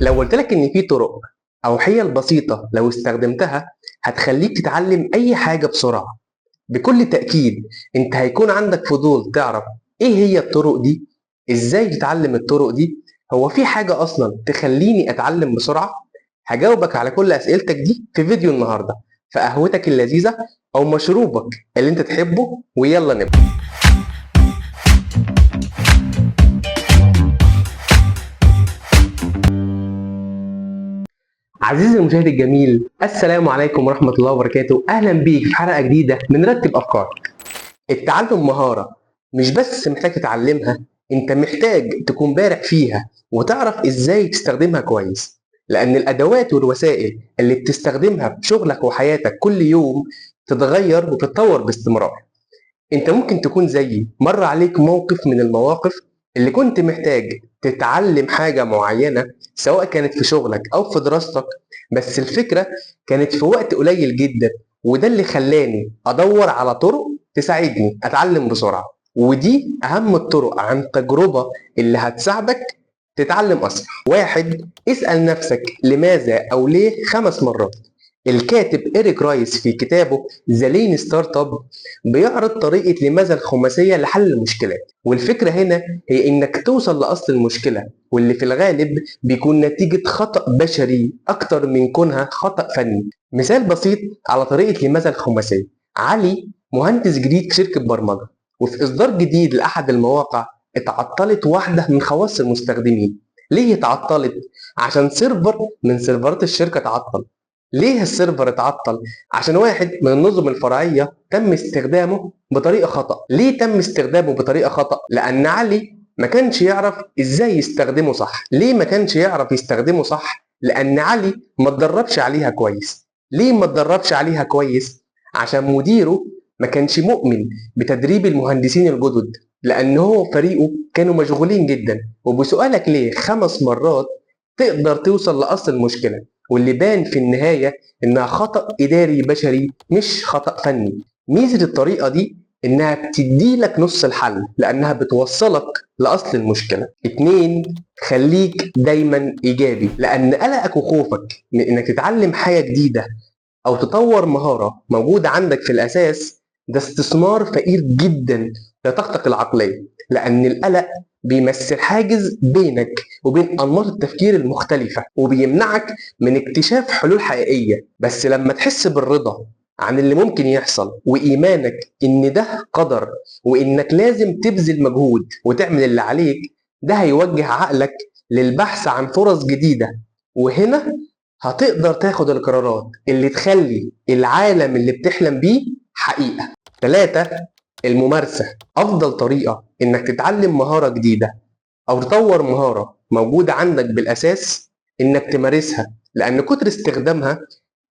لو قلت لك إن في طرق أو حيل بسيطة لو استخدمتها هتخليك تتعلم أي حاجة بسرعة، بكل تأكيد أنت هيكون عندك فضول تعرف إيه هي الطرق دي، إزاي تتعلم الطرق دي، هو في حاجة أصلا تخليني أتعلم بسرعة؟ هجاوبك على كل أسئلتك دي في فيديو النهاردة في قهوتك اللذيذة أو مشروبك اللي أنت تحبه، ويلا نبدأ. عزيزي المشاهد الجميل، السلام عليكم ورحمة الله وبركاته. أهلا بيك في حلقة جديدة من رتب أفكارك. التعلم مهارة مش بس محتاج تتعلمها، انت محتاج تكون بارع فيها وتعرف ازاي تستخدمها كويس، لأن الأدوات والوسائل اللي بتستخدمها في شغلك وحياتك كل يوم تتغير وتتطور باستمرار. انت ممكن تكون زيي مر عليك موقف من المواقف اللي كنت محتاج تتعلم حاجة معينة، سواء كانت في شغلك أو في دراستك، بس الفكرة كانت في وقت قليل جدا، وده اللي خلاني أدور على طرق تساعدني أتعلم بسرعة. ودي أهم الطرق عن تجربة اللي هتساعدك تتعلم أسرع. واحد، اسأل نفسك لماذا أو ليه 5 مرات. الكاتب إريك رايس في كتابه ذا لين ستارت اب بيعرض طريقة لماذا الخماسية لحل المشكلات، والفكرة هنا هي إنك توصل لأصل المشكلة، واللي في الغالب بيكون نتيجة خطأ بشري أكتر من كونها خطأ فني. مثال بسيط على طريقة لماذا الخماسية: علي مهندس جديد في شركة برمجة، وفي إصدار جديد لأحد المواقع اتعطلت واحدة من خواص المستخدمين. ليه اتعطلت؟ عشان سيرفر من سيرفرات الشركة اتعطل. ليه السيرفر اتعطل؟ عشان واحد من النظم الفرعية تم استخدامه بطريقة خطأ. ليه تم استخدامه بطريقة خطأ؟ لأن علي ما كانش يعرف ازاي يستخدمه صح. ليه ما كانش يعرف يستخدمه صح؟ لأن علي ما اتدربش عليها كويس. ليه ما اتدربش عليها كويس؟ عشان مديره ما كانش مؤمن بتدريب المهندسين الجدد، لأن هو فريقه كانوا مشغولين جدا. وبسؤالك ليه 5 مرات تقدر توصل لأصل المشكلة، واللي بان في النهاية إنها خطأ إداري بشري مش خطأ فني. ميزة الطريقة دي إنها بتديلك نص الحل، لأنها بتوصلك لأصل المشكلة. 2، خليك دايما إيجابي، لأن قلقك وخوفك من إنك تتعلم حاجة جديدة أو تطور مهارة موجودة عندك في الأساس ده استثمار فقير جدا لطاقتك العقلية، لأن القلق بيمثل حاجز بينك وبين أنماط التفكير المختلفة، وبيمنعك من اكتشاف حلول حقيقية. بس لما تحس بالرضا عن اللي ممكن يحصل، وإيمانك إن ده قدر، وإنك لازم تبذل مجهود وتعمل اللي عليك، ده هيوجه عقلك للبحث عن فرص جديدة. وهنا هتقدر تاخد القرارات اللي تخلي العالم اللي بتحلم بيه حقيقة. 3، الممارسة. أفضل طريقة إنك تتعلم مهارة جديدة أو تطور مهارة موجودة عندك بالأساس إنك تمارسها، لأن كتر استخدامها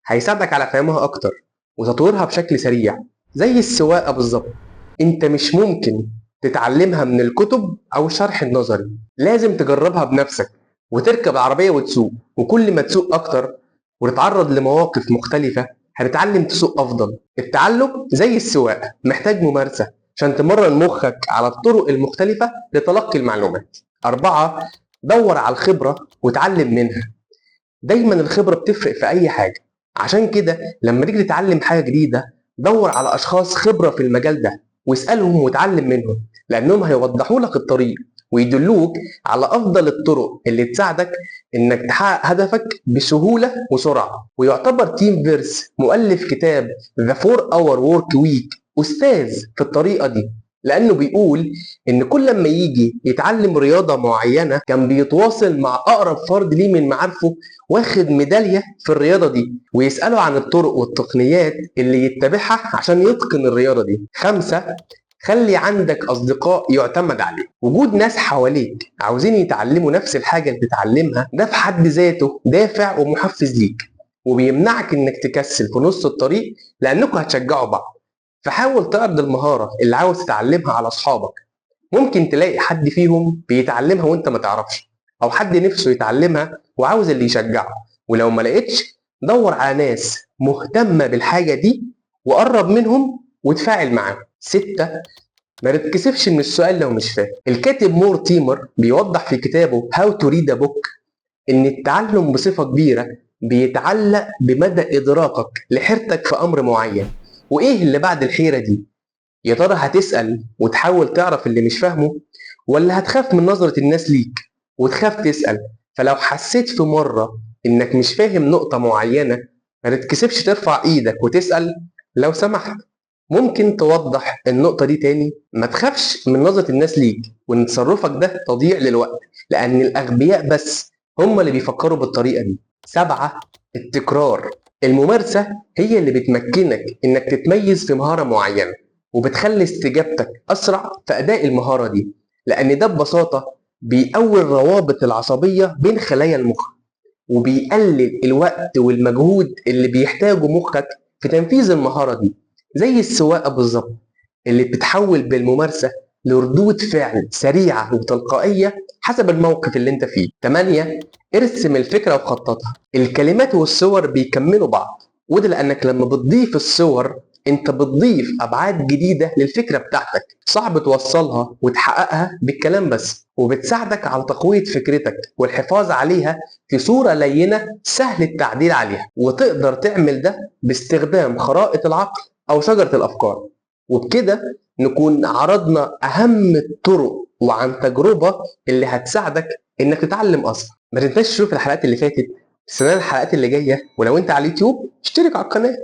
هيساعدك على فهمها أكتر وتطويرها بشكل سريع. زي السواقة بالظبط، أنت مش ممكن تتعلمها من الكتب أو الشرح النظري، لازم تجربها بنفسك وتركب العربية وتسوق. وكل ما تسوق أكتر وتتعرض لمواقف مختلفة هتتعلم تسوق أفضل. التعلم زي السواقة محتاج ممارسة عشان تمرن مخك على الطرق المختلفة لتلقي المعلومات. 4، دور على الخبرة وتعلم منها. دايما الخبرة بتفرق في أي حاجة، عشان كده لما تيجي تتعلم حاجة جديدة دور على أشخاص خبرة في المجال ده واسألهم وتعلم منهم، لأنهم هيوضحوا لك الطريق ويدلوك على أفضل الطرق اللي تساعدك إنك تحقق هدفك بسهولة وسرعة. ويعتبر تيم فيرس مؤلف كتاب The 4 Hour Work Week أستاذ في الطريقة دي، لأنه بيقول إن كل لما يجي يتعلم رياضة معينة كان بيتواصل مع أقرب فرد ليه من معارفه واخد ميدالية في الرياضة دي، ويسأله عن الطرق والتقنيات اللي يتبعها عشان يتقن الرياضة دي. 5، خلي عندك أصدقاء يعتمد عليه. وجود ناس حواليك عاوزين يتعلموا نفس الحاجة اللي بتتعلمها ده في حد ذاته دافع ومحفز ليك، وبيمنعك إنك تكسل في نص الطريق لأنكم هتشجعوا بعض. فحاول تعرض المهارة اللي عاوز تتعلمها على أصحابك، ممكن تلاقي حد فيهم بيتعلمها وانت ما تعرفش، او حد نفسه يتعلمها وعاوز اللي يشجعه. ولو ما لقيتش دور على ناس مهتمة بالحاجة دي وقرب منهم وتفاعل معاهم. 6، ما تتكسفش من السؤال لو مش فاهم. الكاتب مور تيمر بيوضح في كتابه How to Read a Book إن التعلم بصفة كبيرة بيتعلق بمدى إدراكك لحيرتك في أمر معين. وإيه اللي بعد الحيرة دي؟ يا ترى هتسأل وتحاول تعرف اللي مش فاهمه، ولا هتخاف من نظرة الناس ليك وتخاف تسأل؟ فلو حسيت في مرة إنك مش فاهم نقطة معينة، ما تتكسفش ترفع إيدك وتسأل. لو سمحت، ممكن توضح النقطة دي تاني؟ ما تخافش من نظرة الناس ليك وإن تصرفك ده تضييع للوقت، لأن الأغبياء بس هم اللي بيفكروا بالطريقة دي. 7. التكرار. الممارسة هي اللي بتمكنك إنك تتميز في مهارة معينة، وبتخلي استجابتك أسرع في أداء المهارة دي، لأن ده ببساطة بيقوي الروابط العصبية بين خلايا المخ، وبيقلل الوقت والمجهود اللي بيحتاجه مخك في تنفيذ المهارة دي. زي السواقة بالظبط، اللي بتتحول بالممارسة لردود فعل سريعة وتلقائية حسب الموقف اللي انت فيه. 8. ارسم الفكرة وخططها. الكلمات والصور بيكملوا بعض، وده لأنك لما بتضيف الصور انت بتضيف أبعاد جديدة للفكرة بتاعتك صعب توصلها وتحققها بالكلام بس، وبتساعدك على تقوية فكرتك والحفاظ عليها في صورة لينة سهل التعديل عليها. وتقدر تعمل ده باستخدام خرائط العقل أو شجرة الأفكار. وبكده نكون عرضنا أهم الطرق وعن تجربة اللي هتساعدك إنك تتعلم أسرع. ما تنساش تشوف الحلقات اللي فاتت، استنى الحلقات اللي جاية، ولو أنت على اليوتيوب اشترك على القناة.